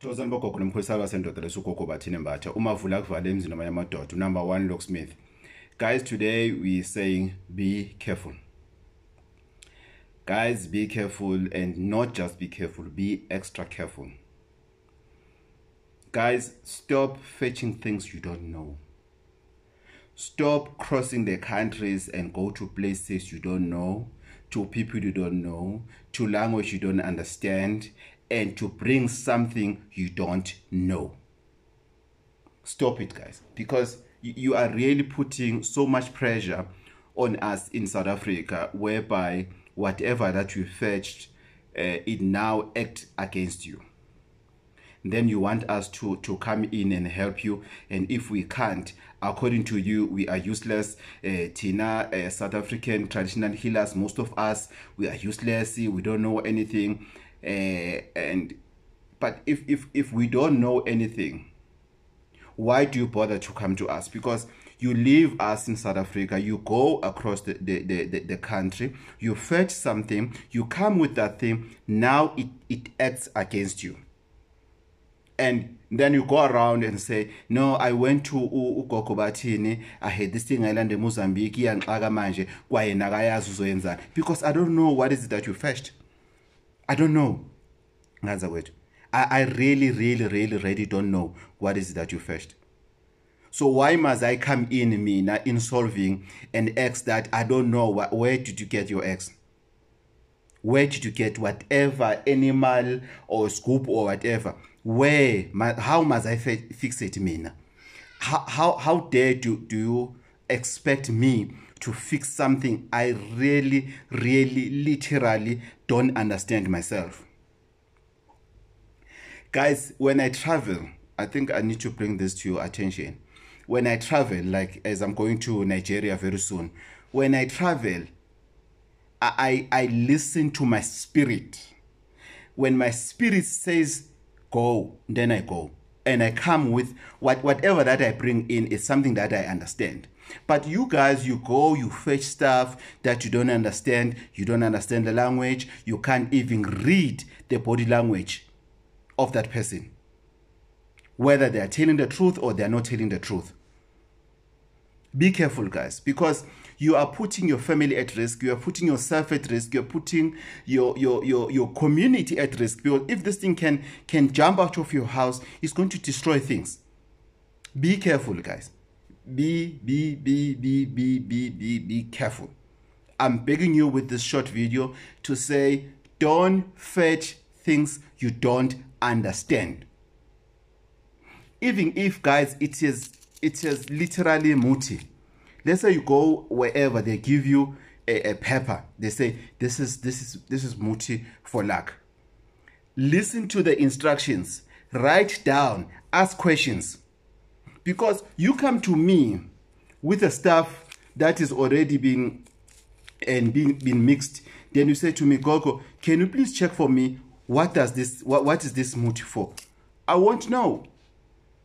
Thokozani bogogo nomkhosikazi wasendoda lesugogo Bathini Mbatha umavula kuvala emzini noma yamadoda number 1 locksmith. Guys, today we saying be careful. Guys, be careful, and not just be careful, be extra careful. Guys, stop fetching things you don't know. Stop crossing the countries and go to places you don't know, to people you don't know, to language you don't understand, and to bring something you don't know. Stop it, guys, because you are really putting so much pressure on us in South Africa, whereby whatever that you fetched, it now acts against you. Then you want us to come in and help you, and if we can't, according to you, we are useless. Tina, South African traditional healers, most of us, we are useless, we don't know anything. But if we don't know anything, why do you bother to come to us? Because you leave us in South Africa, you go across the country, you fetch something, you come with that thing, now it acts against you. And then you go around and say, no, I went to Gogo Bathini, I had this thing, I landed in Mozambique, and because I don't know what is it that you fetched. I don't know. I really don't know what is it that you fetched. So why must I come in solving an X that I don't know? Where did you get your X? Where did you get whatever animal or scoop or whatever? How must I fix it, Mina? How dare do you expect me to fix something I really, literally don't understand myself? Guys, when I travel, I think I need to bring this to your attention. When I travel, like as I'm going to Nigeria very soon, when I travel, I listen to my spirit. When my spirit says go, then I go. And I come with whatever that I bring in is something that I understand. But you guys, you go, you fetch stuff that you don't understand. You don't understand the language. You can't even read the body language of that person, whether they are telling the truth or they are not telling the truth. Be careful, guys, because you are putting your family at risk, you are putting yourself at risk, you're putting your community at risk. Because if this thing can jump out of your house, it's going to destroy things. Be careful, guys. Be careful. I'm begging you with this short video to say, don't fetch things you don't understand. Even if, guys, it is literally muti. Let's say you go wherever, they give you a paper, they say this is muti for luck. Listen to the instructions, write down, ask questions, because you come to me with the stuff that is already being mixed. Then you say to me, Gogo, can you please check for me what is this muti for? I won't know.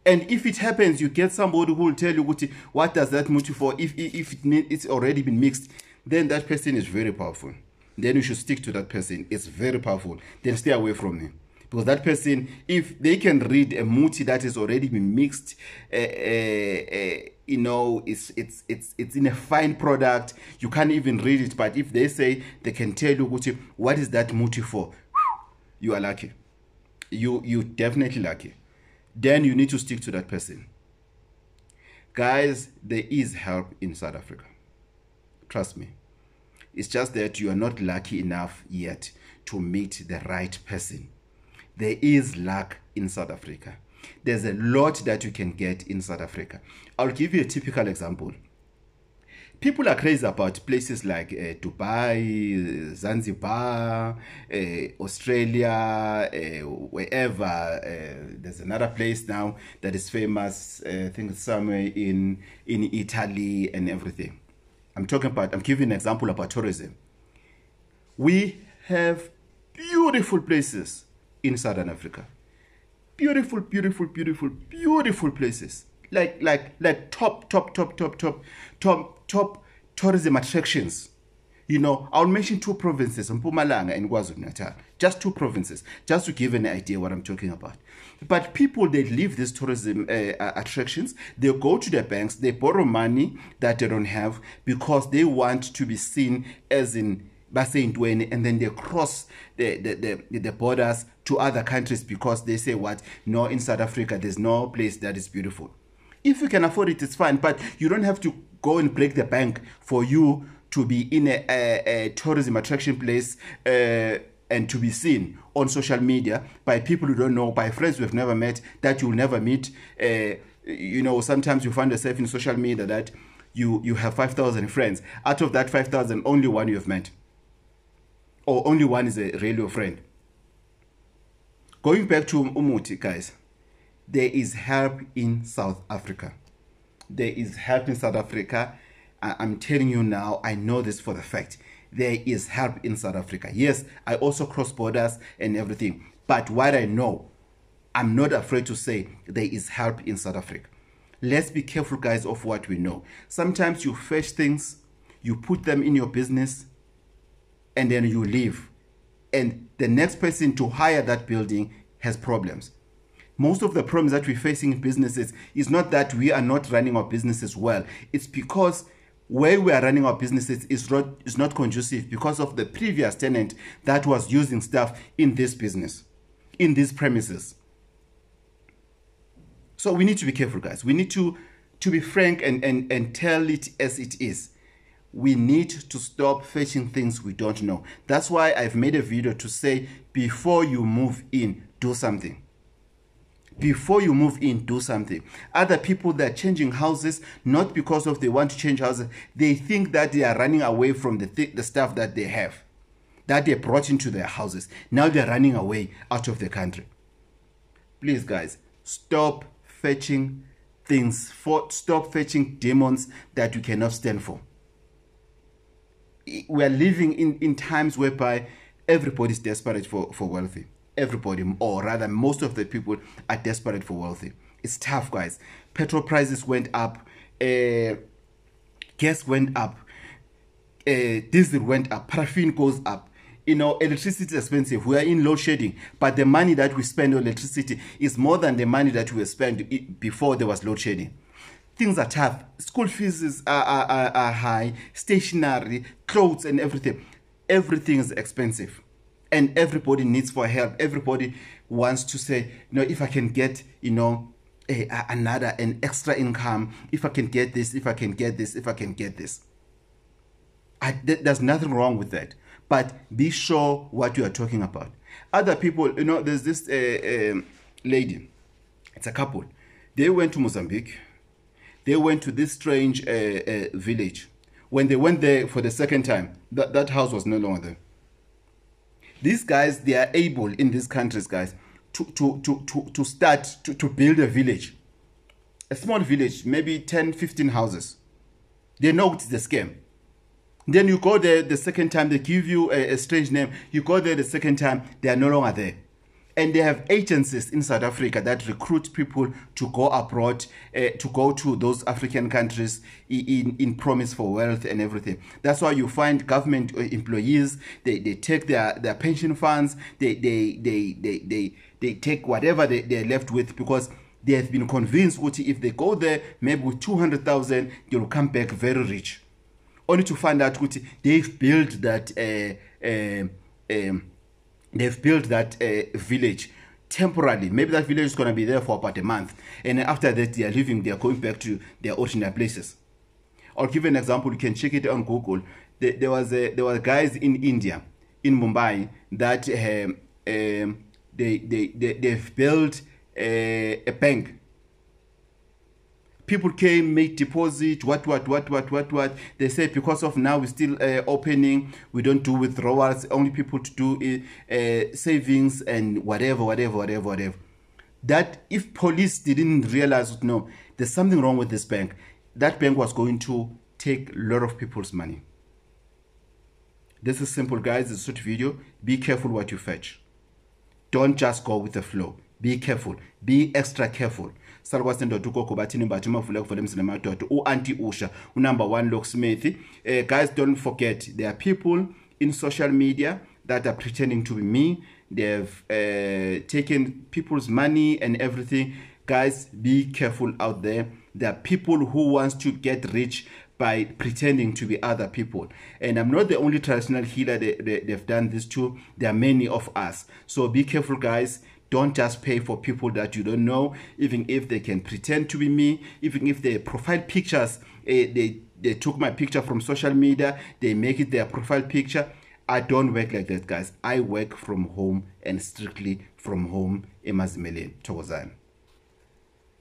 And if it happens, you get somebody who will tell you what does that muti for. If it's already been mixed, then that person is very powerful. Then you should stick to that person. It's very powerful. Then stay away from him, because that person, if they can read a muti that has already been mixed, you know, it's in a fine product, you can't even read it. But if they say they can tell you what is that muti for, you are lucky. You definitely lucky. Then you need to stick to that person. Guys, there is help in South Africa. Trust me. It's just that you are not lucky enough yet to meet the right person. There is luck in South Africa. There's a lot that you can get in South Africa. I'll give you a typical example. People are crazy about places like Dubai, Zanzibar, Australia, wherever. There's another place now that is famous, I think it's somewhere in Italy and everything. I'm giving an example about tourism. We have beautiful places in Southern Africa. Beautiful places. Like top tourism attractions. You know, I'll mention 2 provinces, Mpumalanga and KwaZulu-Natal. Just 2 provinces, just to give an idea what I'm talking about. But people, they leave these tourism attractions, they go to the banks, they borrow money that they don't have because they want to be seen as in Basentweni, and then they cross the borders to other countries because they say what? No, in South Africa, there's no place that is beautiful. If you can afford it, it's fine, but you don't have to go and break the bank for you to be in a tourism attraction place and to be seen on social media by people you don't know, by friends you have never met, that you'll never meet. You know, sometimes you find yourself in social media that you have 5,000 friends. Out of that 5,000, only one you have met. Or only one is a real friend. Going back to Umuti, guys, there is help in South Africa. There is help in South Africa. I'm telling you now, I know this for the fact. There is help in South Africa. Yes, I also cross borders and everything. But what I know, I'm not afraid to say there is help in South Africa. Let's be careful, guys, of what we know. Sometimes you fetch things, you put them in your business, and then you leave. And the next person to hire that building has problems. Most of the problems that we're facing in businesses is not that we are not running our businesses well. It's because where we are running our businesses is not conducive because of the previous tenant that was using stuff in this business, in these premises. So we need to be careful, guys. We need to be frank and tell it as it is. We need to stop fetching things we don't know. That's why I've made a video to say, before you move in, do something. Before you move in, do something. Other people, they're changing houses, not because of they want to change houses. They think that they are running away from the stuff that they have, that they brought into their houses. Now they're running away out of the country. Please, guys, stop fetching things. Stop fetching demons that you cannot stand for. We are living in times whereby everybody's desperate for wealthy. Everybody, or rather most of the people, are desperate for wealthy. It's tough, guys. Petrol prices went up, gas went up, diesel went up, paraffin goes up. You know, electricity is expensive. We are in load shedding, but the money that we spend on electricity is more than the money that we spent before there was load shedding. Things are tough. School fees are high, stationery, clothes and everything. Everything is expensive. And everybody needs for help. Everybody wants to say, you know, if I can get, you know, an extra income, if I can get this, if I can get this, if I can get this. There's nothing wrong with that. But be sure what you are talking about. Other people, you know, there's this lady. It's a couple. They went to Mozambique. They went to this strange village. When they went there for the second time, that house was no longer there. These guys, they are able in these countries, guys, to start to build a village. A small village, maybe 10, 15 houses. They know it's the scam. Then you go there the second time, they give you a strange name. You go there the second time, they are no longer there. And they have agencies in South Africa that recruit people to go abroad, to go to those African countries in promise for wealth and everything. That's why you find government employees, they take their pension funds, they take whatever they're left with, because they have been convinced that if they go there, maybe with 200,000, they'll come back very rich. Only to find out that they've built that village temporarily. Maybe that village is going to be there for about a month, and after that they are leaving, they are going back to their original places. I'll give you an example. You can check it on Google. There were guys in India, in Mumbai, that they've built a bank. People came, made deposit, what. They said because of now we're still opening, we don't do withdrawals, only people to do savings and whatever. That if police didn't realize, no, there's something wrong with this bank, that bank was going to take a lot of people's money. This is simple, guys. It's a short video. Be careful what you fetch. Don't just go with the flow. be careful, be extra careful. Salwa sendoda uGogo Bathini Mbatha umavule kuvele emzini amadoda u-Auntie Usha number 1 locksmith. Guys, don't forget, there are people in social media that are pretending to be me. They've taken people's money and everything. Guys, be careful out there. There are people who wants to get rich by pretending to be other people. And I'm not the only traditional healer they've done this to. There are many of us. So be careful, guys. Don't just pay for people that you don't know, even if they can pretend to be me, even if their profile pictures, they took my picture from social media, they make it their profile picture. I don't work like that, guys. I work from home and strictly from home. Emazimele Thokozani.